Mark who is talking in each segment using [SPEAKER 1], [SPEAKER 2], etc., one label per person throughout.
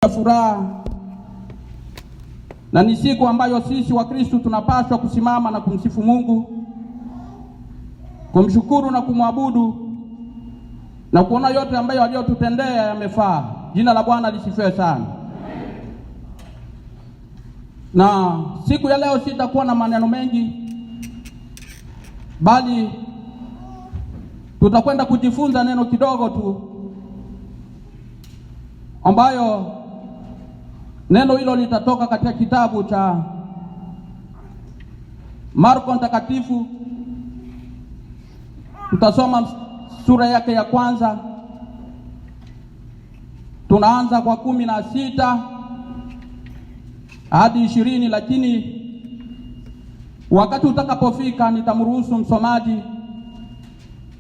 [SPEAKER 1] furaha, na ni siku ambayo sisi wa Kristo tunapaswa kusimama na kumsifu Mungu, kumshukuru na kumwabudu na kuona yote ambayo aliyotutendea yamefaa. Jina la Bwana lisifiwe sana. Na siku ya leo sitakuwa na maneno mengi, bali tutakwenda kujifunza neno kidogo tu, ambayo neno hilo litatoka katika kitabu cha Marko Mtakatifu. Tutasoma sura yake ya kwanza, tunaanza kwa 16 hadi 20, lakini wakati utakapofika nitamruhusu msomaji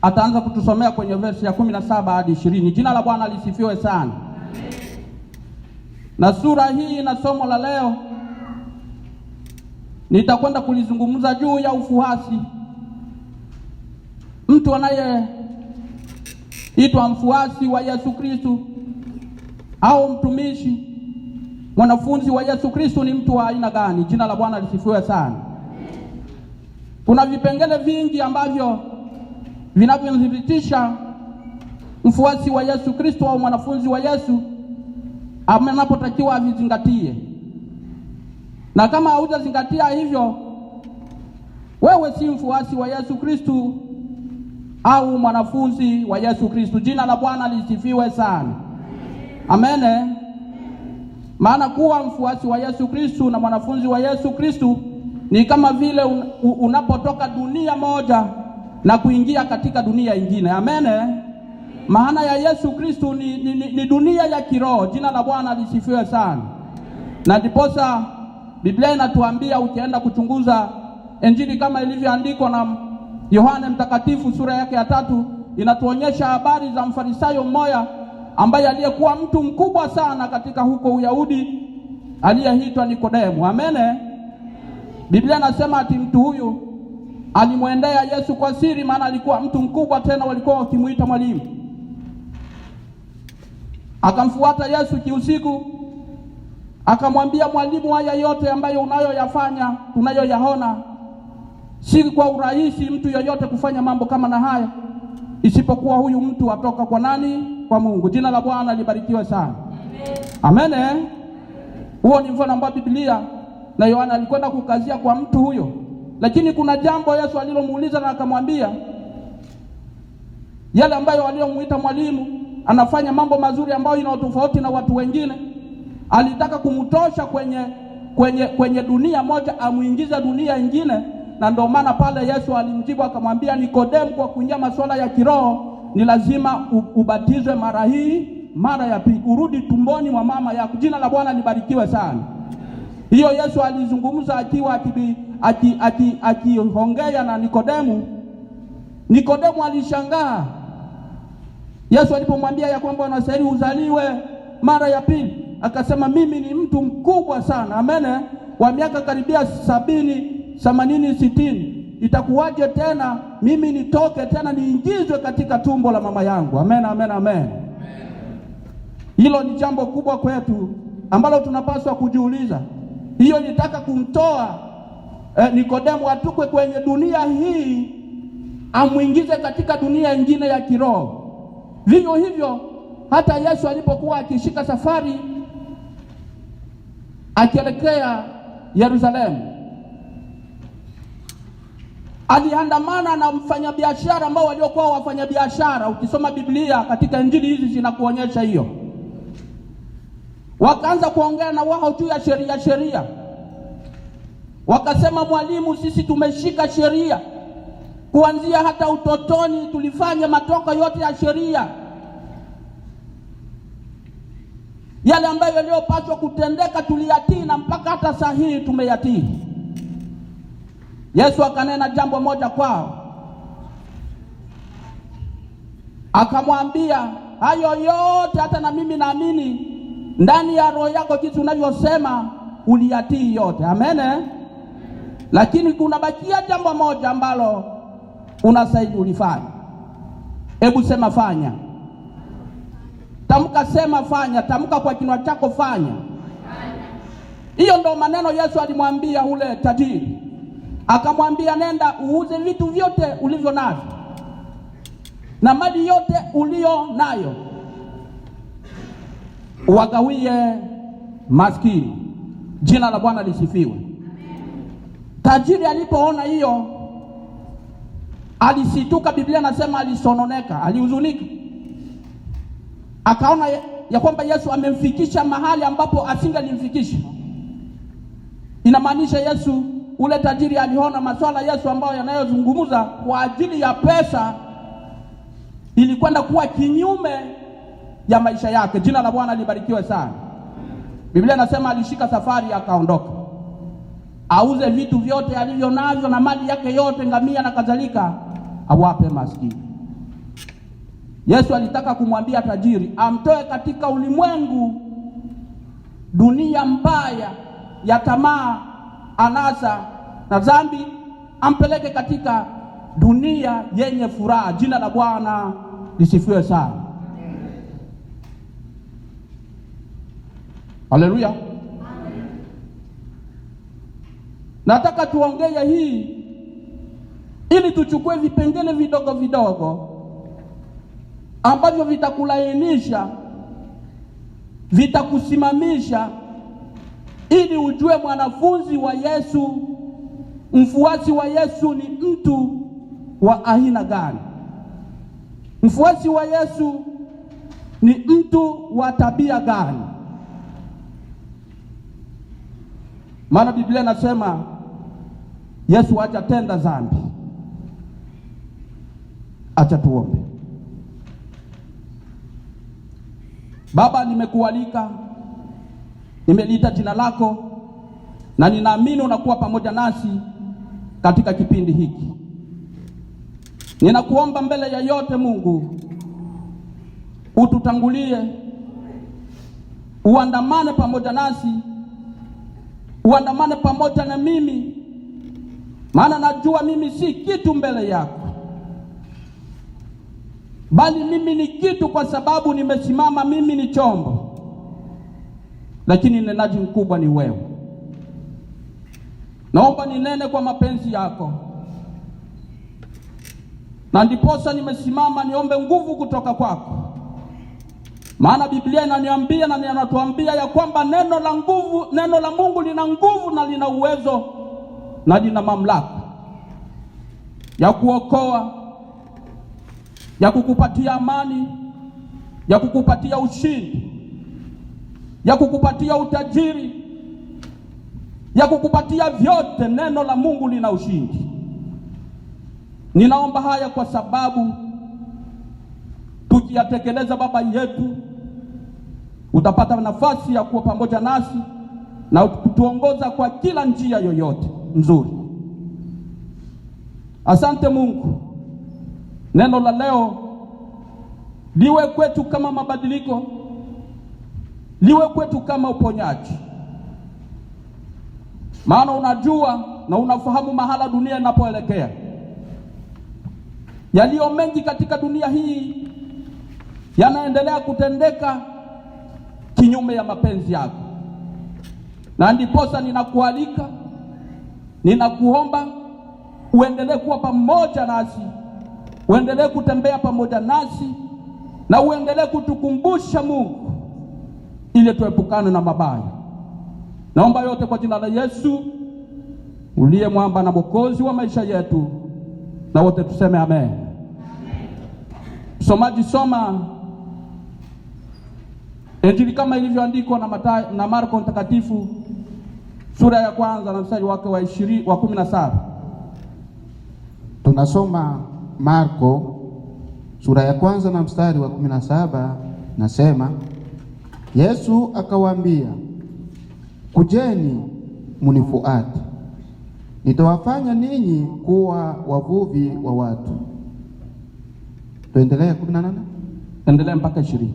[SPEAKER 1] ataanza kutusomea kwenye verse ya 17 hadi 20. Jina la Bwana lisifiwe sana. Na sura hii na somo la leo nitakwenda kulizungumza juu ya ufuasi. Mtu anayeitwa mfuasi wa Yesu Kristo au mtumishi, mwanafunzi wa Yesu Kristo ni mtu wa aina gani? Jina la Bwana lisifiwe sana. Kuna vipengele vingi ambavyo vinavyothibitisha mfuasi wa Yesu Kristo au mwanafunzi wa Yesu anapotakiwa avizingatie. Na kama haujazingatia hivyo, wewe si mfuasi wa Yesu Kristo au mwanafunzi wa Yesu Kristo. Jina la Bwana lisifiwe sana. Amen. Maana kuwa mfuasi wa Yesu Kristo na mwanafunzi wa Yesu Kristo ni kama vile unapotoka dunia moja na kuingia katika dunia ingine. Amen. Maana ya Yesu Kristo ni dunia ya kiroho. Jina la Bwana lisifiwe sana. Na ndiposa Biblia inatuambia, ukienda kuchunguza Injili kama ilivyoandikwa na Yohane Mtakatifu sura yake ya 3, inatuonyesha habari za mfarisayo mmoja ambaye aliyekuwa mtu mkubwa sana katika huko Uyahudi, aliyeitwa Nikodemu. Amen. Biblia inasema ati mtu huyu alimwendea Yesu kwa siri, maana alikuwa mtu mkubwa, tena walikuwa wakimuita mwalimu. Akamfuata Yesu kiusiku, akamwambia, mwalimu, haya yote ambayo unayoyafanya, tunayoyaona, si kwa urahisi mtu yeyote kufanya mambo kama na haya, isipokuwa huyu mtu atoka kwa nani? Kwa Mungu. Jina la Bwana libarikiwe sana. Amen. Amen. Huo ni mfano ambao Biblia na Yohana alikwenda kukazia kwa mtu huyo. Lakini kuna jambo Yesu alilomuuliza na akamwambia, yale ambayo waliomuita mwalimu anafanya mambo mazuri ambayo ina tofauti na watu wengine, alitaka kumtosha kwenye dunia moja amuingiza dunia nyingine. Na ndio maana pale Yesu alimjibu akamwambia Nikodemu, kwa kuingia masuala ya kiroho ni lazima ubatizwe mara ya pili, urudi tumboni mwa mama yako. Jina la Bwana libarikiwe sana. Hiyo Yesu alizungumza akiwa akihongea na Nikodemu. Nikodemu alishangaa Yesu alipomwambia ya kwamba unastahili uzaliwe mara ya pili. Akasema, mimi ni mtu mkubwa sana, amen, wa miaka karibia 70, 80, 60, itakuwaje tena mimi nitoke tena niingizwe katika tumbo la mama yangu? Amen, amen, amen. Hilo ni jambo kubwa kwetu ambalo tunapaswa kujiuliza. Hiyo ilitaka kumtoa Nikodemu atukwe kwenye dunia hii amuingize katika dunia nyingine ya kiroho. Vivyo hivyo hata Yesu alipokuwa akishika safari akielekea Yerusalemu, aliandamana na mfanyabiashara ambao waliokuwa wafanyabiashara. Ukisoma Biblia katika Injili hizi zinakuonyesha hiyo. Wakaanza kuongea na wao juu ya sheria. Wakasema, mwalimu, sisi tumeshika sheria kuanzia hata utotoni, tulifanya matoka yote ya sheria, yale ambayo yaliyopaswa kutendeka tuliyatii, na mpaka hata saa hii tumeyatii. Yesu akanena jambo moja kwao, akamwambia, hayo yote hata na mimi naamini ndani ya roho yako jinsi unavyosema uliyatii yote. Amen. Lakini kuna bakia jambo moja ambalo unastahili ulifanya. Hebu sema fanya. Tamka, sema, fanya. Tamka kwa kinywa chako, fanya. Hiyo ndo maneno Yesu alimwambia ule tajiri. Akamwambia, nenda uuze vitu vyote ulivyo navyo na mali yote ulio nayo, uwagawie maskini. Jina la Bwana lisifiwe. Tajiri alipoona hiyo alisituka. Biblia nasema alisononeka, alihuzunika. Akaona ya kwamba Yesu amemfikisha mahali ambapo asingelimfikisha. Inamaanisha Yesu, ule tajiri aliona masuala Yesu ambayo yanayozungumza kwa ajili ya pesa ilikwenda kuwa kinyume ya maisha yake. Jina la Bwana libarikiwe sana. Biblia nasema alishika safari akaondoka, auze vitu vyote alivyo navyo na mali yake yote, ngamia na kadhalika, awape maskini. Yesu alitaka kumwambia tajiri amtoe katika ulimwengu, dunia mbaya ya tamaa, anasa na dhambi, ampeleke katika dunia yenye furaha. Jina la Bwana lisifiwe sana. Haleluya. Nataka tuongee hii ili tuchukue vipengele vidogo vidogo ambavyo vitakulainisha, vitakusimamisha, ili ujue mwanafunzi wa Yesu, mfuasi wa Yesu ni mtu wa aina gani. Mfuasi wa Yesu ni mtu wa tabia gani? Maana Biblia nasema Yesu hajatenda dhambi. Acha tuombe. Baba, nimekualika, nimeliita jina lako, na ninaamini unakuwa pamoja nasi katika kipindi hiki. Ninakuomba mbele ya yote Mungu, ututangulie, uandamane pamoja nasi, uandamane pamoja na mimi, maana najua mimi si kitu mbele yako, bali mimi ni kitu kwa sababu nimesimama. Mimi ni chombo, lakini mnenaji mkubwa ni wewe. Naomba ninene kwa mapenzi yako, na ndiposa nimesimama niombe nguvu kutoka kwako. Maana Biblia inaniambia na inatuambia ya kwamba neno la Mungu lina nguvu na lina uwezo na lina mamlaka ya kuokoa, ya kukupatia amani, ya kukupatia ushindi, ya kukupatia utajiri, ya kukupatia vyote. Neno la Mungu lina ushindi. Ninaomba haya kwa sababu tukiyatekeleza, Baba yetu, utapata nafasi ya kuwa pamoja nasi na kutuongoza kwa kila njia yoyote nzuri. Asante Mungu. Neno la leo liwe kwetu kama mabadiliko, liwe kwetu kama uponyaji. Maana unajua na unafahamu mahala dunia inapoelekea. Yaliyo mengi katika dunia hii yanaendelea kutendeka kinyume ya mapenzi yako, na ndiposa ninakualika, ninakuomba uendelee kuwa pamoja nasi, uendelee kutembea pamoja nasi, na uendelee kutukumbusha Mungu, ili tuepukane na mabaya. Naomba yote kwa jina la Yesu uliye mwamba na mwokozi wa maisha yetu, na wote tuseme amen. Msomaji, soma Injili kama ilivyoandikwa na Marko mtakatifu, sura ya kwanza na mstari wake wa 17.
[SPEAKER 2] Tunasoma Marko sura ya kwanza na mstari wa 17. Nasema, Yesu akawaambia, kujeni munifuate, nitawafanya ninyi kuwa wavuvi wa watu. Tuendelee 18.
[SPEAKER 1] Endelea mpaka 20.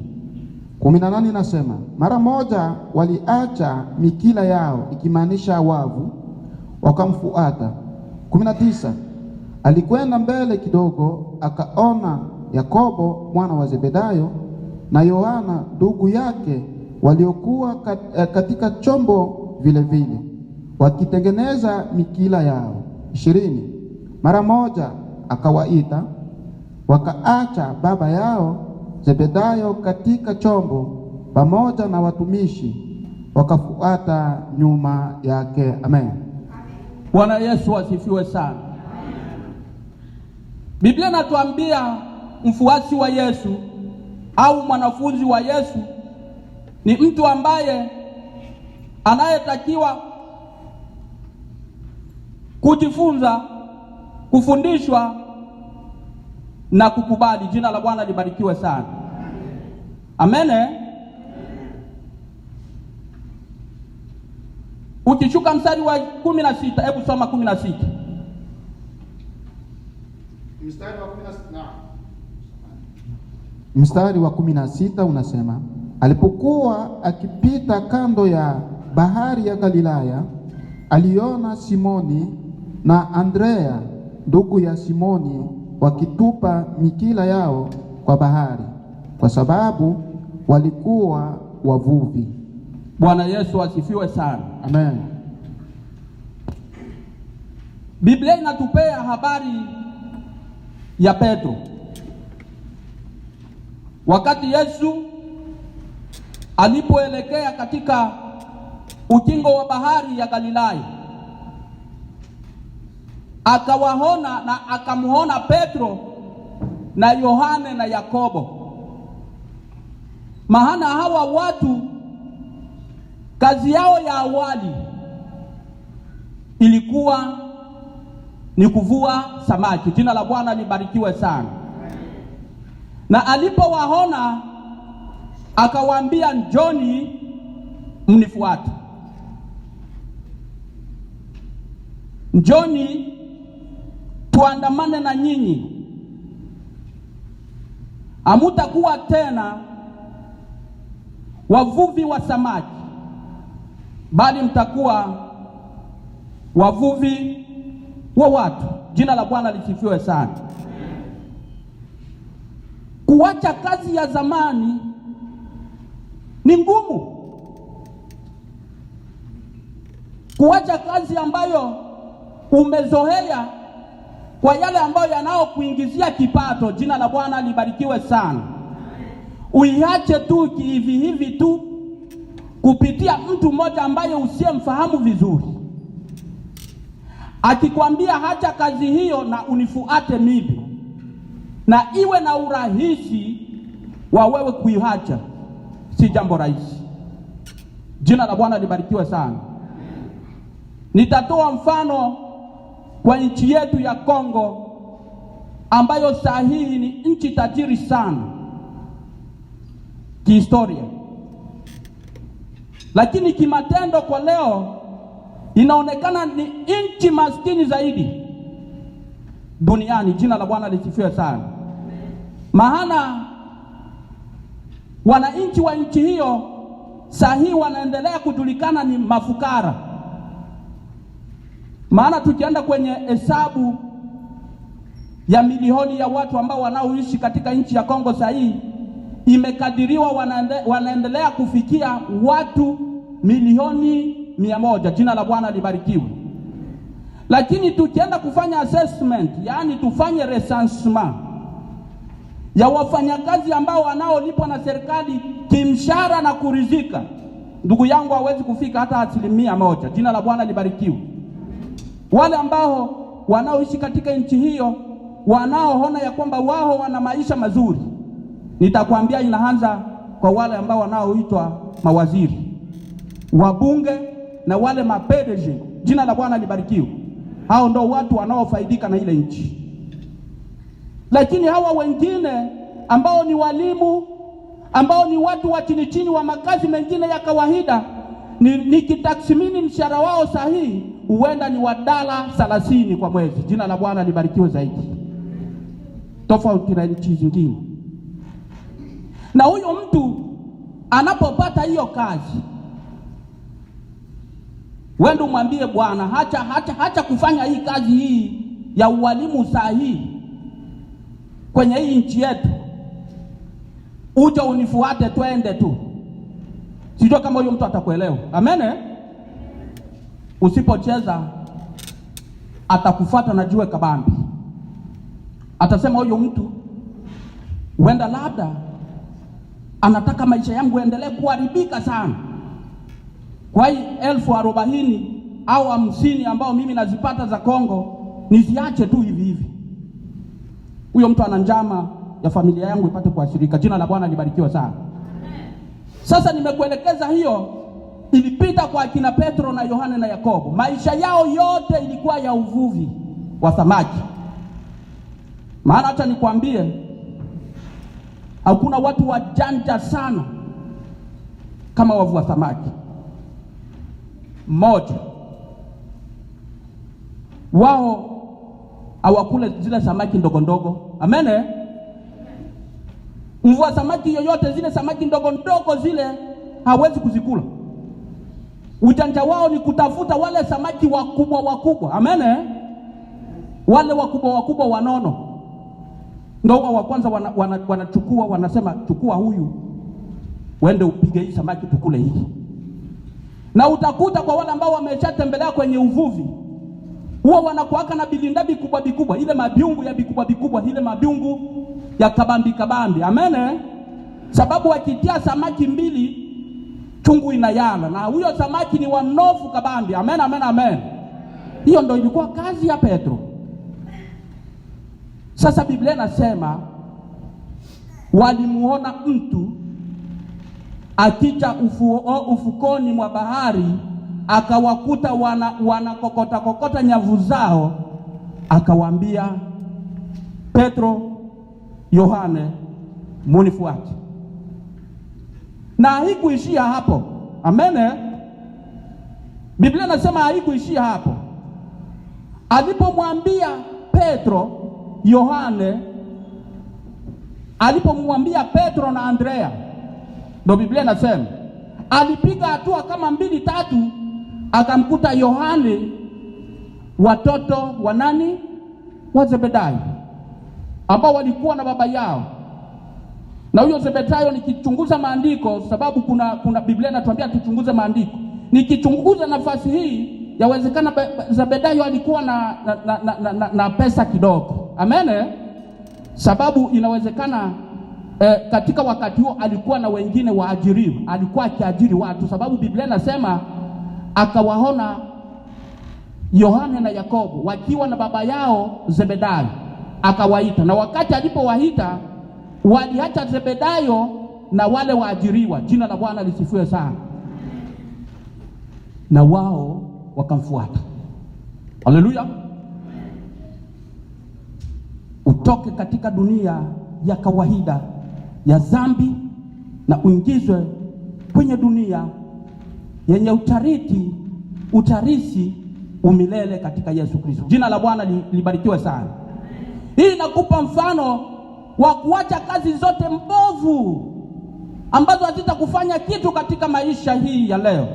[SPEAKER 2] 18 nasema, mara moja waliacha mikila yao, ikimaanisha wavu, wakamfuata. 19, alikwenda mbele kidogo, akaona Yakobo mwana wa Zebedayo na Yohana ndugu yake waliokuwa katika chombo vile vile, wakitengeneza mikila yao. 20. Mara moja akawaita, wakaacha baba yao Zebedayo katika chombo pamoja na watumishi, wakafuata nyuma yake. Amen.
[SPEAKER 1] Bwana Yesu asifiwe sana. Biblia inatuambia mfuasi wa Yesu au mwanafunzi wa Yesu ni mtu ambaye anayetakiwa kujifunza, kufundishwa na kukubali. Jina la Bwana libarikiwe sana. Amen. Ukishuka mstari wa 16, hebu soma 16.
[SPEAKER 2] Mstari wa 16 unasema, alipokuwa akipita kando ya bahari ya Galilaya, aliona Simoni na Andrea ndugu ya Simoni wakitupa mikila yao kwa bahari, kwa sababu walikuwa wavuvi.
[SPEAKER 1] Bwana Yesu asifiwe sana.
[SPEAKER 2] Amen.
[SPEAKER 1] Biblia inatupea habari ya Petro. Wakati Yesu alipoelekea katika ukingo wa bahari ya Galilaya, akawaona na akamuona Petro na Yohane na Yakobo. Maana hawa watu kazi yao ya awali ilikuwa ni kuvua samaki. Jina la Bwana libarikiwe sana. Na alipowaona akawaambia, njoni mnifuate. Njoni tuandamane na nyinyi. Hamutakuwa tena wavuvi wa samaki, bali mtakuwa wavuvi wa watu. Jina la Bwana lisifiwe sana. Kuacha kazi ya zamani ni ngumu. Kuacha kazi ambayo umezoea kwa yale ambayo yanayokuingizia kipato. Jina la Bwana libarikiwe sana. Uiache tu hivi hivi tu kupitia mtu mmoja ambaye usiyemfahamu vizuri, akikwambia hacha kazi hiyo na unifuate mimi, na iwe na urahisi wa wewe kuiacha, si jambo rahisi. Jina la Bwana libarikiwe sana. Nitatoa mfano kwa nchi yetu ya Kongo, ambayo sahihi ni nchi tajiri sana kihistoria, lakini kimatendo kwa leo inaonekana ni nchi maskini zaidi duniani. Jina la Bwana lisifiwe sana. Maana wananchi wa nchi hiyo sahihi wanaendelea kujulikana ni mafukara. Maana tukienda kwenye hesabu ya milioni ya watu ambao wanaoishi katika nchi ya Kongo sahihi, imekadiriwa wanaendelea kufikia watu milioni 100. Jina la Bwana libarikiwe. Lakini tukienda kufanya assessment, yani tufanye recensement ya wafanyakazi ambao wanaolipwa na serikali kimshahara na kurizika, ndugu yangu, hawezi kufika hata 1%. Jina la Bwana libarikiwe. Wale ambao wanaoishi katika nchi hiyo, wanaoona ya kwamba wao wana maisha mazuri, nitakwambia inaanza kwa wale ambao wanaoitwa mawaziri, wabunge na wale mapedeje. Jina la Bwana libarikiwe. Hao ndio watu wanaofaidika na ile nchi. Lakini hawa wengine ambao ni walimu, ambao ni watu wa chini chini wa makazi mengine ya kawaida, nikitathmini mshahara wao sahihi huenda ni $30 30 kwa mwezi. Jina la Bwana libarikiwe zaidi, tofauti na nchi zingine. Na huyo mtu anapopata hiyo kazi, wende umwambie, bwana, hacha kufanya hii kazi hii ya ualimu sahihi kwenye hii nchi yetu. uje unifuate twende tu. Sijua kama huyo mtu atakuelewa. Amen. Usipocheza atakufuata na jiwe kabambi. Atasema huyo mtu huenda labda anataka maisha yangu endelee kuharibika sana. Kwa hii 40,000 au 50 ambao mimi nazipata za Kongo niziache tu hivi hivi. Huyo mtu ana njama ya familia yangu ipate kuashirika. Jina la Bwana libarikiwe sana. Sasa nimekuelekeza hiyo ilipita kwa akina Petro na Yohane na Yakobo. Maisha yao yote ilikuwa ya uvuvi wa samaki. Maana hata nikwambie, hakuna watu wajanja sana kama wavua samaki. Mmoja wao hawakule zile samaki ndogo ndogo. Amen. Mvua samaki yoyote, zile samaki ndogo ndogo zile hawezi kuzikula. Ujanja wao ni kutafuta wale samaki wakubwa wakubwa. Amen. Wale wakubwa wakubwa wanono ndio wa kwanza wanachukua, wanasema chukua huyu uende upige hii samaki tukule hii. Na utakuta kwa wale ambao wameshatembelea kwenye uvuvi, huwa wanakuaka na bilinda bikubwa bikubwa, ile mabiungu ya bikubwa bikubwa, ile mabiungu ya kabambi kabambi. Amen. Sababu wakitia samaki 2 chungu inayala, na huyo samaki ni wa mnofu kabambi. Amen, amen, amen. Hiyo ndio ilikuwa kazi ya Petro. Sasa Biblia inasema walimuona mtu akija ufukoni mwa bahari, akawakuta wanakokota nyavu zao, akawaambia Petro, Yohane, munifuate. Na haikuishia hapo. Amen. Biblia inasema haikuishia hapo. Alipomwambia Petro, Yohane, alipomwambia Petro na Andrea, ndio Biblia inasema alipiga hatua kama 2-3, akamkuta Yohane, watoto wa nani? Wa Zebedayo, ambao walikuwa na baba yao. Na huyo Zebedayo, nikichunguza maandiko, sababu kuna Biblia inatuambia tuchunguze maandiko. Nikichunguza nafasi hii, yawezekana Zebedayo alikuwa na pesa kidogo. Amen. Sababu inawezekana katika wakati huo alikuwa na wengine waajiriwa, alikuwa akiajiri watu, sababu Biblia inasema akawaona Yohane na Yakobo wakiwa na baba yao Zebedayo, akawaita. Na wakati alipowaita, waliacha Zebedayo na wale waajiriwa. Jina la Bwana lisifiwe sana. Na wao wakamfuata. Haleluya. Utoke katika dunia ya kawaida ya dhambi na uingizwe kwenye dunia yenye utarisi umilele katika Yesu Kristo. Jina la Bwana libarikiwe sana. Hii inakupa mfano wa kuacha kazi zote mbovu ambazo hazitakufanya kitu katika maisha hii ya leo,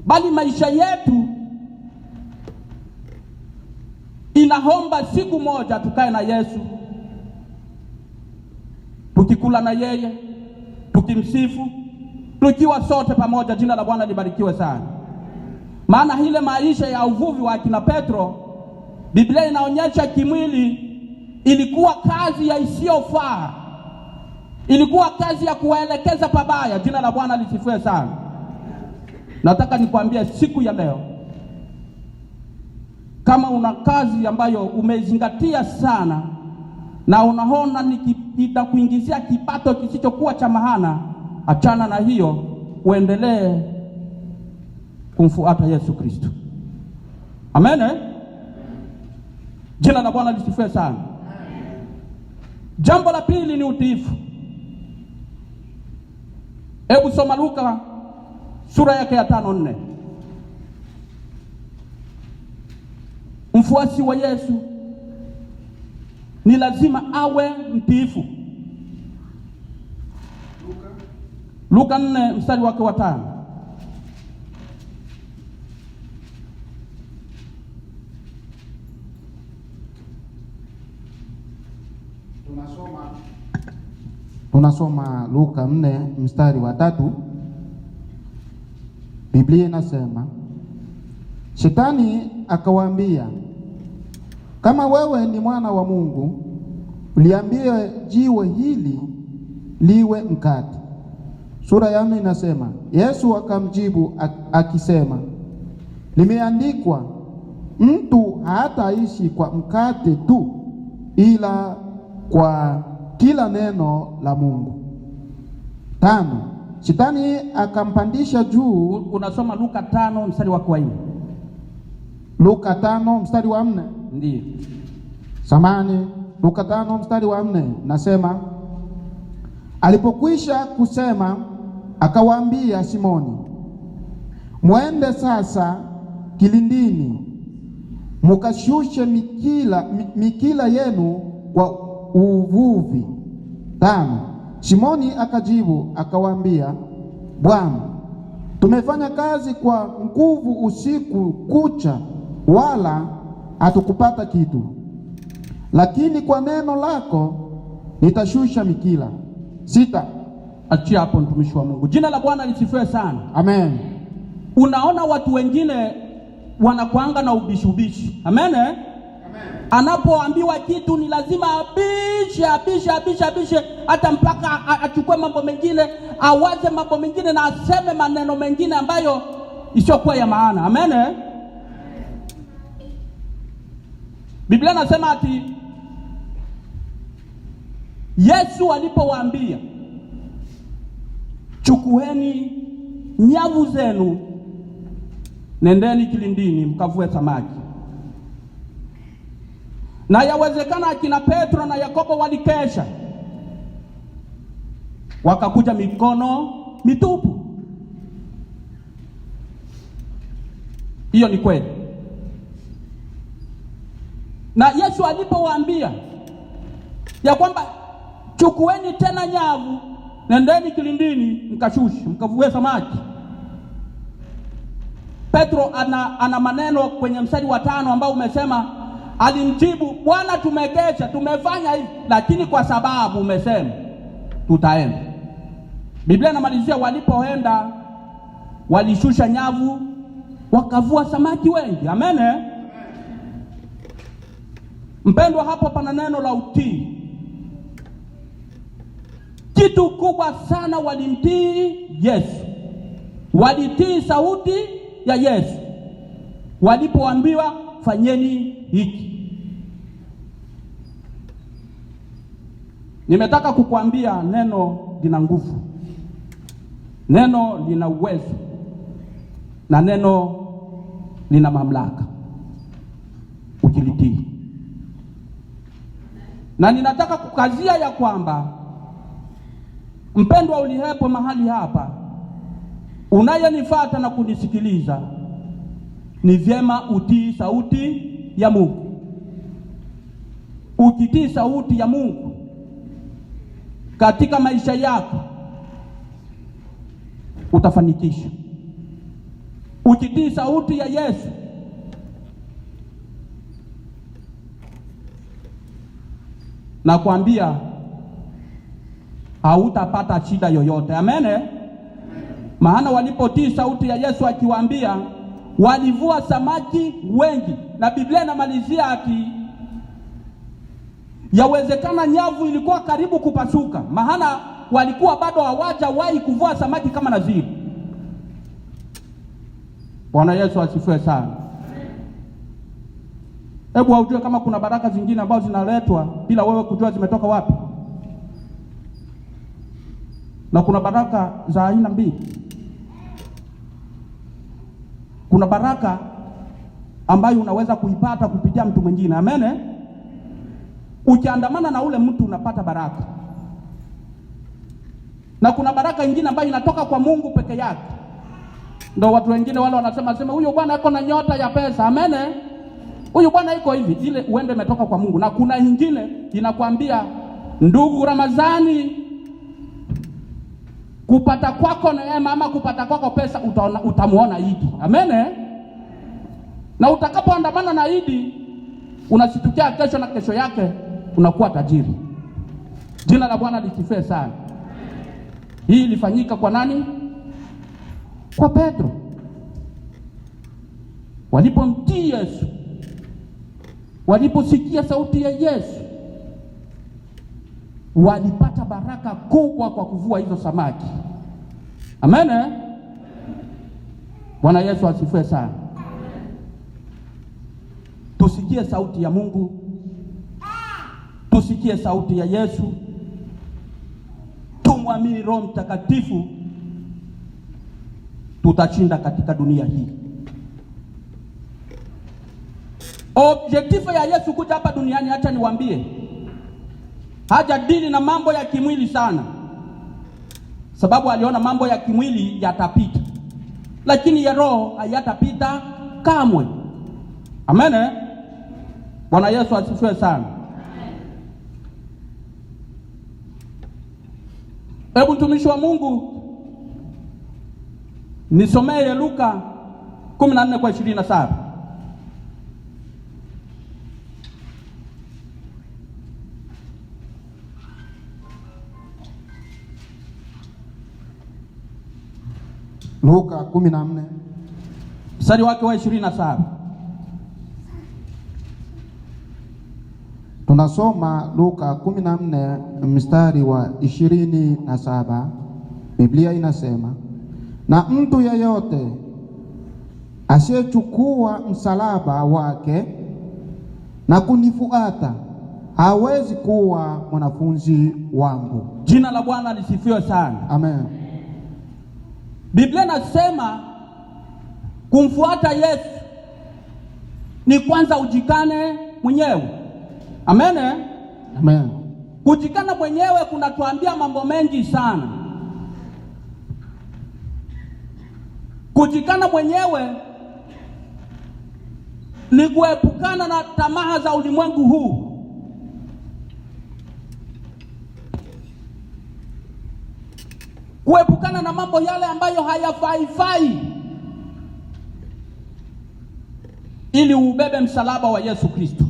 [SPEAKER 1] bali maisha yetu inaomba siku moja tukae na Yesu, tukikula na yeye, tukimsifu, tukiwa sote pamoja. Jina la Bwana libarikiwe sana. Maana ile maisha ya uvuvi wa akina Petro, Biblia inaonyesha kimwili ilikuwa kazi ya isiyofaa, ilikuwa kazi ya kuwaelekeza pabaya. Jina la Bwana lisifiwe sana. Nataka nikwambie siku ya leo, kama una kazi ambayo umezingatia sana na unaona itakuingizia kipato kisichokuwa cha maana, achana na hiyo, uendelee kumfuata Yesu Kristo. Amen. Jina la Bwana lisifiwe sana. Jambo la pili ni utiifu. Hebu soma Luka sura yake ya 5:4. Mfuasi wa Yesu ni lazima awe mtiifu. Luka 4 mstari wake wa 5.
[SPEAKER 2] Tunasoma Tunasoma Luka 4 mstari wa 3. Biblia inasema, Shetani akawaambia, kama wewe ni mwana wa Mungu, uliambie jiwe hili liwe mkate. Sura ya 4 inasema, Yesu akamjibu akisema, limeandikwa, mtu hataishi kwa mkate tu, ila kwa kila neno la Mungu. 5. Shetani akampandisha juu.
[SPEAKER 1] Unasoma Luka 5 mstari wa 4.
[SPEAKER 2] Luka 5 mstari wa 4.
[SPEAKER 1] Ndiyo.
[SPEAKER 2] Samani, Luka 5 mstari wa 4 nasema, alipokwisha kusema akawaambia Simoni, mwende sasa kilindini mukashushe mikila yenu kwa uvuvi. 5. Simoni akajibu akawaambia, Bwana, tumefanya kazi kwa nguvu usiku kucha, wala hatukupata kitu, lakini kwa neno lako nitashusha mikila. 6.
[SPEAKER 1] Achia hapo mtumishi wa Mungu. Jina la Bwana lisifiwe sana.
[SPEAKER 2] Amen.
[SPEAKER 1] Unaona watu wengine wanakuanga na ubishi. Amen. Amen. Anapoambiwa kitu ni lazima abishe hata mpaka achukue mambo mengine, awaze mambo mengine na aseme maneno mengine ambayo isiyokuwa ya maana. Amen. Biblia nasema ati Yesu alipowaambia, chukueni nyavu zenu, nendeni kilindini mkavue samaki. Na yawezekana akina Petro na Yakobo walikesha, wakakuja mikono mitupu. Hiyo ni kweli. Na Yesu alipowaambia ya kwamba chukueni tena nyavu, nendeni kilindini mkashushe mkavue samaki, Petro ana maneno kwenye mstari wa 5 ambao umesema, alimjibu, Bwana, tumekesha tumefanya hivi, lakini kwa sababu umesema tutaenda. Biblia inamalizia, walipoenda walishusha nyavu wakavua samaki wengi. Amen. Mpendwa, hapo pana neno la utii. Kitu kubwa sana, walimtii Yesu, walitii sauti ya Yesu walipoambiwa fanyeni hiki. Nimetaka kukuambia neno lina nguvu, neno lina uwezo, na neno lina mamlaka ukilitii. Na ninataka kukazia ya kwamba, mpendwa ulihepo mahali hapa, unayenifuata na kunisikiliza, ni vyema utii sauti ya Mungu. Ukitii sauti ya Mungu katika maisha yako, utafanikisha. Ukitii sauti ya Yesu, na kuambia hautapata shida yoyote. Amen. Maana walipotii sauti ya Yesu akiwaambia, walivua samaki wengi. Na Biblia inamalizia ati yawezekana nyavu ilikuwa karibu kupasuka, maana walikuwa bado hawajawahi kuvua samaki kama Naziri. Bwana Yesu asifiwe sana. Hebu ujue kama kuna baraka zingine ambazo zinaletwa bila wewe kujua zimetoka wapi. Na kuna baraka za aina mbili. Kuna baraka ambayo unaweza kuipata kupitia mtu mwingine. Amen. Ukiandamana na ule mtu unapata baraka. Na kuna baraka nyingine ambayo inatoka kwa Mungu peke yake. Ndio watu wengine wale wanasema huyo bwana yuko na nyota ya pesa. Amen. Huyu bwana yuko hivi, ile uende umetoka kwa Mungu. Na kuna nyingine inakwambia, ndugu Ramadhani, kupata kwako neema ama kupata kwako pesa utamuona Idi. Amen. Na utakapoandamana na Idi, unasitukia kesho na kesho yake unakuwa tajiri. Jina la Bwana lisifiwe sana. Hii ilifanyika kwa nani? Kwa Petro. Walipomtii Yesu, waliposikia sauti ya Yesu, walipata baraka kubwa kwa kuvua hizo samaki. Amen. Bwana Yesu asifiwe sana. Tusikie sauti ya Mungu, tusikie sauti ya Yesu, tumwamini Roho Mtakatifu, tutashinda katika dunia hii. Objektifu ya Yesu kuja hapa duniani, acha niwaambie, hajadili na mambo ya kimwili sana, sababu aliona mambo ya kimwili yatapita, lakini ya roho hayatapita kamwe. Amen. Bwana Yesu asifiwe sana. Hebu mtumishi wa Mungu nisomee Luka 14:27.
[SPEAKER 2] Luka 14
[SPEAKER 1] mstari wake wa 27.
[SPEAKER 2] Tunasoma Luka 14 mstari wa 27. Biblia inasema, na mtu yeyote asiyechukua msalaba wake na kunifuata hawezi kuwa mwanafunzi wangu.
[SPEAKER 1] Jina la Bwana lisifiwe sana.
[SPEAKER 2] Amen.
[SPEAKER 1] Biblia nasema kumfuata Yesu ni kwanza ujikane mwenyewe. Amen.
[SPEAKER 2] Amen.
[SPEAKER 1] Kujikana mwenyewe kunatuambia mambo mengi sana. Kujikana mwenyewe ni kuepukana na tamaa za ulimwengu huu. Kuepukana na mambo yale ambayo hayafaifai, ili ubebe msalaba wa Yesu Kristo.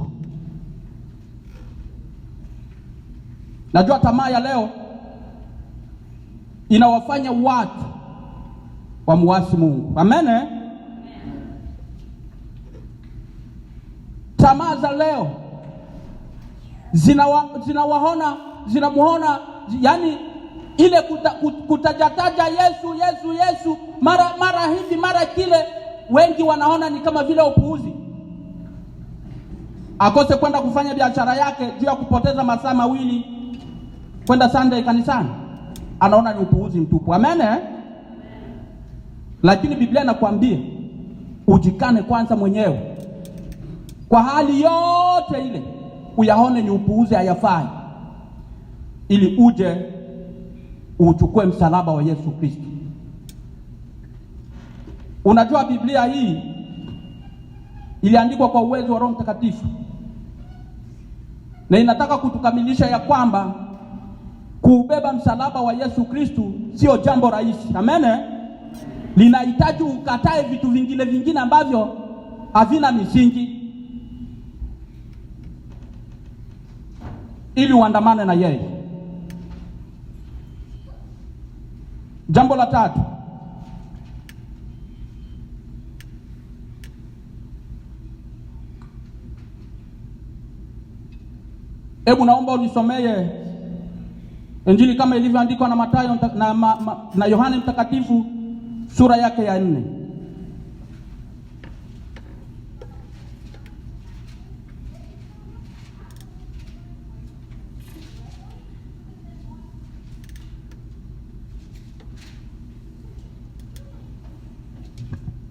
[SPEAKER 1] Najua tamaa ya leo inawafanya watu wamuasi Mungu. Amen. Tamaa za leo zinamuona yani ile kutajataja Yesu mara hivi mara kile, wengi wanaona ni kama vile upuuzi. Akose kwenda kufanya biashara yake juu ya kupoteza masaa mawili kwenda Sunday kanisani, anaona ni upuuzi mtupu. Amen. Lakini Biblia inakwambia ujikane kwanza mwenyewe, kwa hali yote ile uyaone ni upuuzi, hayafai, ili uje uchukue msalaba wa Yesu Kristo. Unajua Biblia hii iliandikwa kwa uwezo wa Roho Mtakatifu, na inataka kutukamilisha ya kwamba kuubeba msalaba wa Yesu Kristo sio jambo rahisi. Amen. Linahitaji ukatae vitu vingine ambavyo havina misingi, ili uandamane na yeye. Jambo la tatu, hebu naomba unisomee Injili kama ilivyoandikwa na Mathayo na Yohane Mtakatifu sura yake ya 4.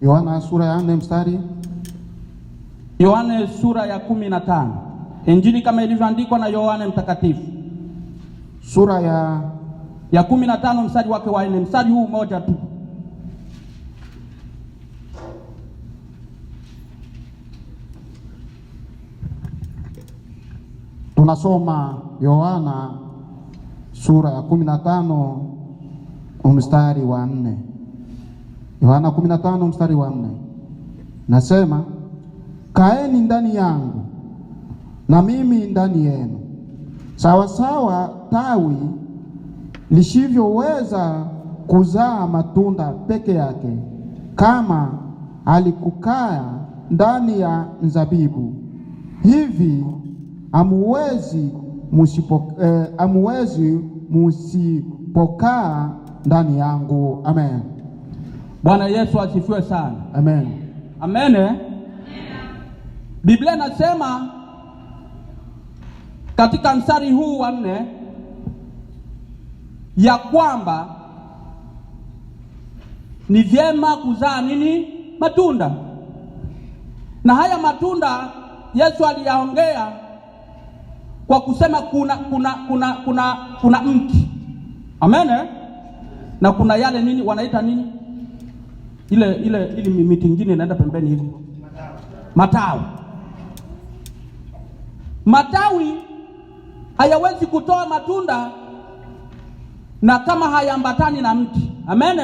[SPEAKER 2] Yohana sura ya 4 mstari.
[SPEAKER 1] Yohane sura ya 15. Injili kama ilivyoandikwa na Yohane Mtakatifu
[SPEAKER 2] sura
[SPEAKER 1] ya 15 mstari wake wa 4. Mstari huu mmoja tu.
[SPEAKER 2] Tunasoma Yohana sura ya 15 mstari wa 4. Yohana 15 mstari wa 4. Nasema, kaeni ndani yangu na mimi ndani yenu. Sawa sawa tawi lisivyoweza kuzaa matunda peke yake, kama alikukaa ndani ya mzabibu, hivi hamuwezi musipokaa ndani yangu. Amen.
[SPEAKER 1] Bwana Yesu asifiwe sana.
[SPEAKER 2] Amen.
[SPEAKER 1] Amen. Biblia inasema katika mstari huu wa 4 ya kwamba ni vyema kuzaa nini? Matunda. Na haya matunda Yesu aliyaongea kwa kusema kuna mti. Amen. Na kuna yale nini wanaita nini? Ile miti mingine inaenda pembeni hivi. Matawi. Matawi hayawezi kutoa matunda na kama hayambatani na mti. Amen.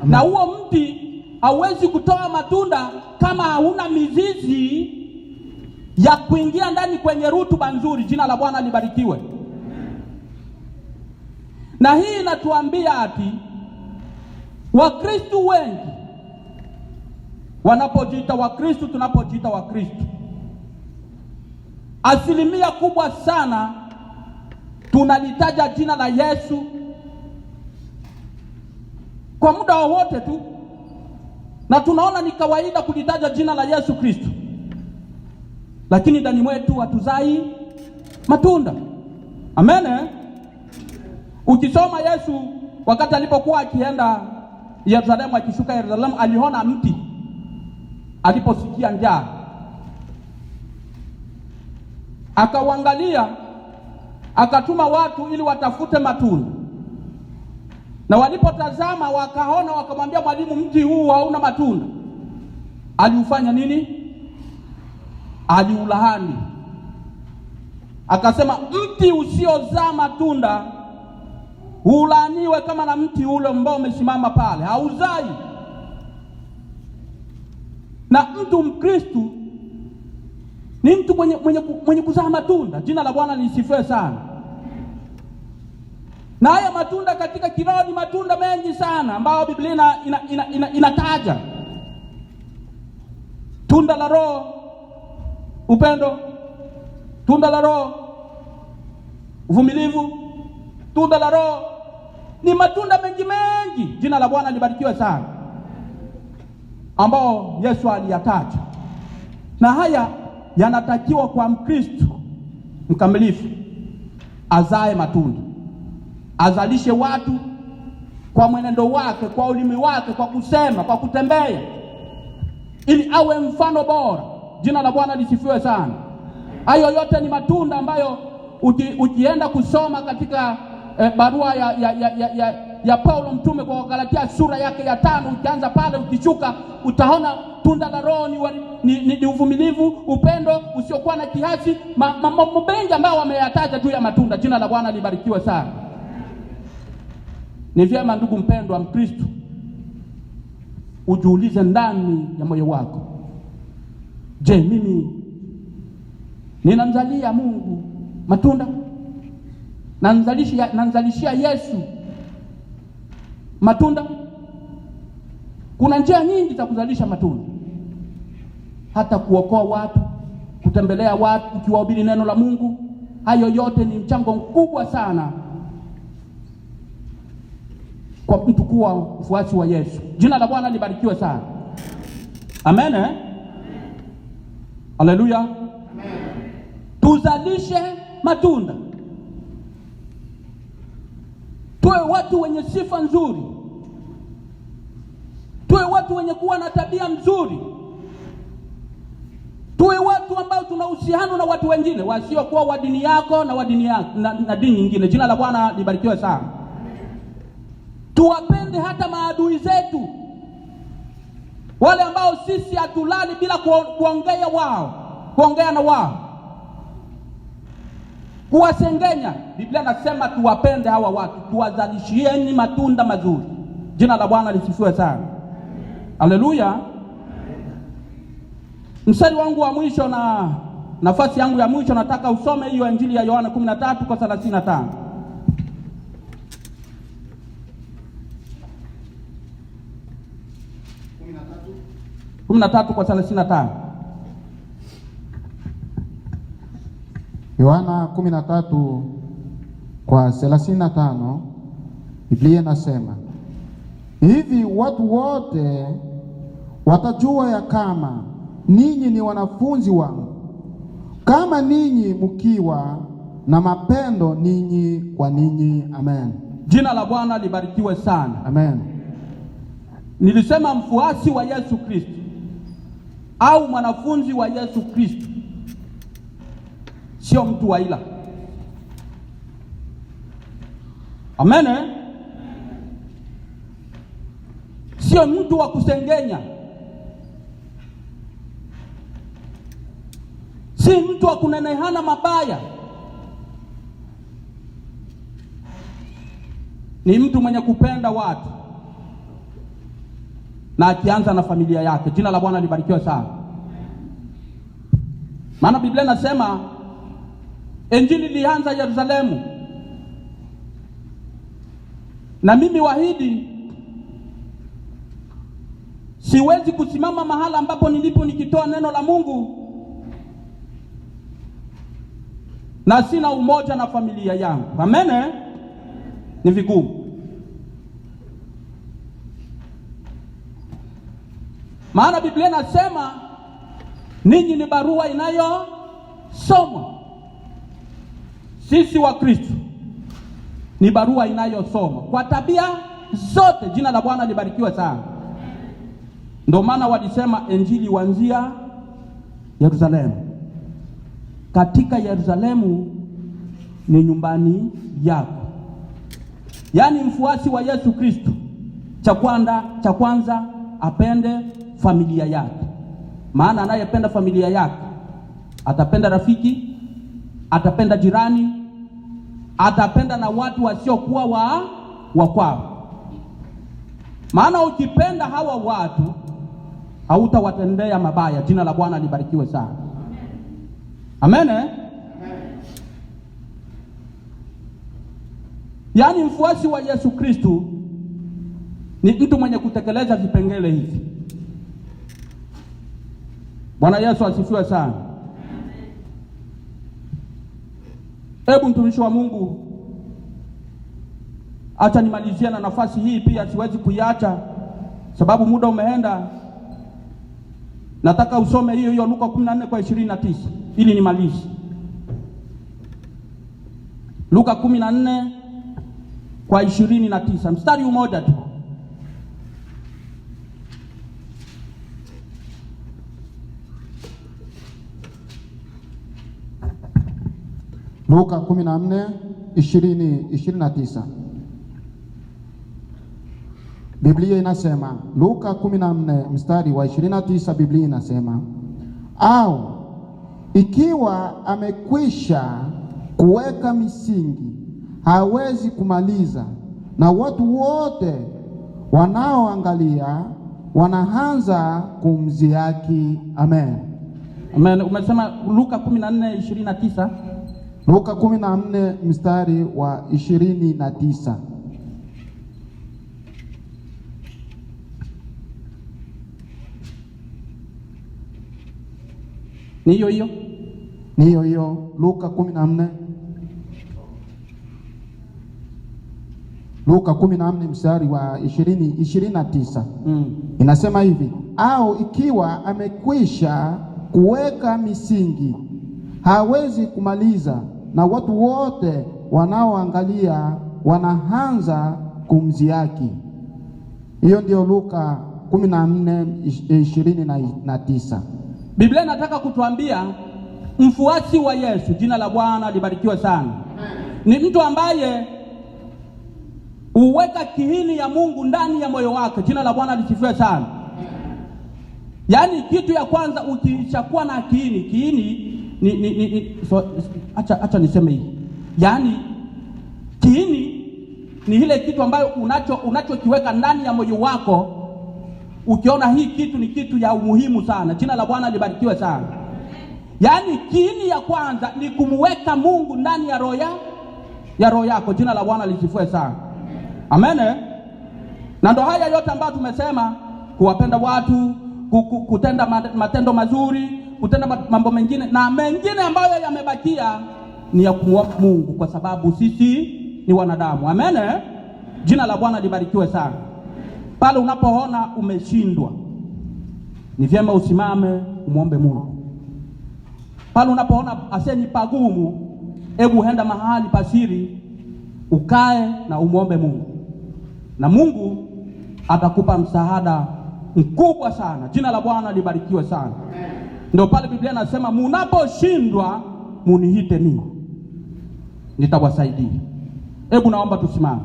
[SPEAKER 1] Na huo mti hauwezi kutoa matunda kama hauna mizizi ya kuingia ndani kwenye rutuba nzuri. Jina la Bwana libarikiwe. Na hii inatuambia ati Wakristo wengi wanapojiita Wakristo, tunapojiita Wakristo, asilimia kubwa sana tunalitaja jina la Yesu kwa muda wowote tu, na tunaona ni kawaida kulitaja jina la Yesu Kristo, lakini ndani mwetu hatuzai matunda. Amen. Ukisoma Yesu wakati alipokuwa akienda Yerusalemu, akishuka Yerusalemu, aliona mti aliposikia njaa, akauangalia, akatuma watu ili watafute matunda, na walipotazama wakaona, wakamwambia, mwalimu, mti huu hauna matunda. Aliufanya nini? Aliulaani, akasema, mti usiozaa matunda ulaaniwe kama na mti ule ambao umesimama pale, hauzai. Na mtu Mkristo ni mtu mwenye kuzaa matunda. Jina la Bwana lisifiwe sana. Na haya matunda katika kiroho ni matunda mengi sana ambayo Biblia inataja. Tunda la Roho, upendo. Tunda la Roho, uvumilivu. Tunda la Roho ni matunda mengi. Jina la Bwana libarikiwe sana, ambao Yesu aliyataja. Na haya yanatakiwa kwa Mkristo mkamilifu azae matunda, azalishe watu kwa mwenendo wake, kwa ulimi wake, kwa kusema, kwa kutembea, ili awe mfano bora. Jina la Bwana lisifiwe sana. Hayo yote ni matunda ambayo ukienda kusoma katika barua ya Paulo mtume kwa Galatia sura yake ya 5, ukianza pale ukishuka, utaona tunda la Roho ni uvumilivu, upendo usiokuwa na kiasi, mambo mengi ambayo wameyataja juu ya matunda. Jina la Bwana libarikiwe sana. Ni vyema ndugu mpendwa Mkristo ujiulize ndani ya moyo wako, je, mimi ninamzalia Mungu matunda? Nanzalishia Yesu matunda? Kuna njia nyingi za kuzalisha matunda, hata kuokoa watu, kutembelea watu, ukiwahubiri neno la Mungu. Hayo yote ni mchango mkubwa sana kwa mtu kuwa mfuasi wa Yesu. Jina la Bwana libarikiwe sana. Amen. Haleluya. Tuzalishe matunda, tuwe watu wenye sifa nzuri, tuwe watu wenye kuwa na tabia nzuri, tuwe watu ambao tuna uhusiano na watu wengine wasiokuwa wa dini yako na wa dini yako na dini nyingine. Jina la Bwana libarikiwe sana. Tuwapende hata maadui zetu, wale ambao sisi hatulali bila kuongea na wao, kuwasengenya. Biblia nasema tuwapende hawa watu, tuwazalishieni matunda mazuri. Jina la Bwana lisifiwe sana. Haleluya. Mstari wangu wa mwisho na nafasi yangu ya mwisho, nataka usome hiyo Injili ya Yohana 13 kwa 35. 13:35.
[SPEAKER 2] Yohana 13:35, Biblia inasema hivi, watu wote watajua ya kama ninyi ni wanafunzi wangu, kama ninyi mkiwa na mapendo ninyi kwa ninyi. Amen.
[SPEAKER 1] Jina la Bwana libarikiwe sana.
[SPEAKER 2] Amen.
[SPEAKER 1] Nilisema mfuasi wa Yesu Kristo au mwanafunzi wa Yesu Kristo sio mtu wa ila. Amen. Sio mtu wa kusengenya, si mtu wa kunenehana mabaya. Ni mtu mwenye kupenda watu, na akianza na familia yake. Jina la Bwana libarikiwe sana. Maana Biblia inasema Injili ilianza Yerusalemu, na mimi wahidi siwezi kusimama mahala ambapo nilipo nikitoa neno la Mungu na sina umoja na familia yangu. Amen. Ni vigumu. Maana Biblia inasema ninyi ni barua inayosomwa. Sisi wa Kristo ni barua inayosomwa kwa tabia zote. Jina la Bwana libarikiwe sana. Ndio maana walisema Injili huanzia Yerusalemu. Katika Yerusalemu ni nyumbani yako. Yaani mfuasi wa Yesu Kristo cha kwanza apende familia yake. Maana anayependa familia yake atapenda rafiki, atapenda jirani, atapenda na watu wasiokuwa wa kwao. Maana ukipenda hawa watu hautawatendea mabaya. Jina la Bwana libarikiwe sana. Amen. Yaani mfuasi wa Yesu Kristo ni mtu mwenye kutekeleza vipengele hivi. Bwana Yesu asifiwe sana. Hebu mtumishi wa Mungu, acha nimalizie na nafasi hii pia, siwezi kuiacha sababu muda umeenda. Nataka usome hiyo Luka 14:29 ili nimalize. Luka 14:29, mstari mmoja tu.
[SPEAKER 2] Luka 14:29. Biblia inasema, Luka 14 mstari wa 29, Biblia inasema, au ikiwa amekwisha kuweka misingi hawezi kumaliza, na watu wote wanaoangalia wanaanza kumdhihaki. Amen.
[SPEAKER 1] Amen. Umesema Luka 14:29.
[SPEAKER 2] Luka 14 mstari wa 29.
[SPEAKER 1] Ni hiyo Luka 14.
[SPEAKER 2] Luka 14 mstari wa 29. Inasema hivi, au ikiwa amekwisha kuweka misingi hawezi kumaliza, na watu wote wanaoangalia wanaanza kumdhihaki. Hiyo ndio Luka 14:29.
[SPEAKER 1] Biblia inataka kutuambia mfuasi wa Yesu, jina la Bwana libarikiwe sana, ni mtu ambaye uweka kiini ya Mungu ndani ya moyo wake. Jina la Bwana lisifiwe sana. Yaani kitu ya kwanza ukishakuwa na kiini acha niseme hivi. Yaani kiini ni ile kitu ambayo unachokiweka ndani ya moyo wako, ukiona hii kitu ni kitu ya umuhimu sana. Jina la Bwana libarikiwe sana. Yaani kiini ya kwanza ni kumweka Mungu ndani ya roho yako. Jina la Bwana lisifiwe sana. Amen. Na ndo haya yote ambayo tumesema kuwapenda watu, kutenda matendo mazuri, kutenda mambo mengine, na mengine ambayo yamebakia ni ya kumwomba Mungu, kwa sababu sisi ni wanadamu. Amen. Jina la Bwana libarikiwe sana. Pale unapoona umeshindwa, ni vyema usimame umwombe Mungu. Pale unapoona aseni pagumu, hebu henda mahali pasiri, ukae na umwombe Mungu, na Mungu atakupa msaada mkubwa sana. Jina la Bwana libarikiwe sana. Ndio pale Biblia inasema munaposhindwa munihite mimi, nitawasaidia. Hebu naomba tusimame.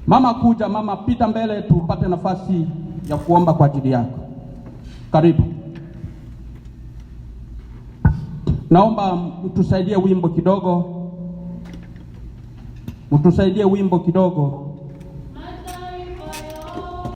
[SPEAKER 1] Mama kuja, mama pita mbele, tupate nafasi ya kuomba kwa ajili yako. Karibu. Naomba mtusaidie wimbo kidogo. Mtusaidie wimbo kidogo.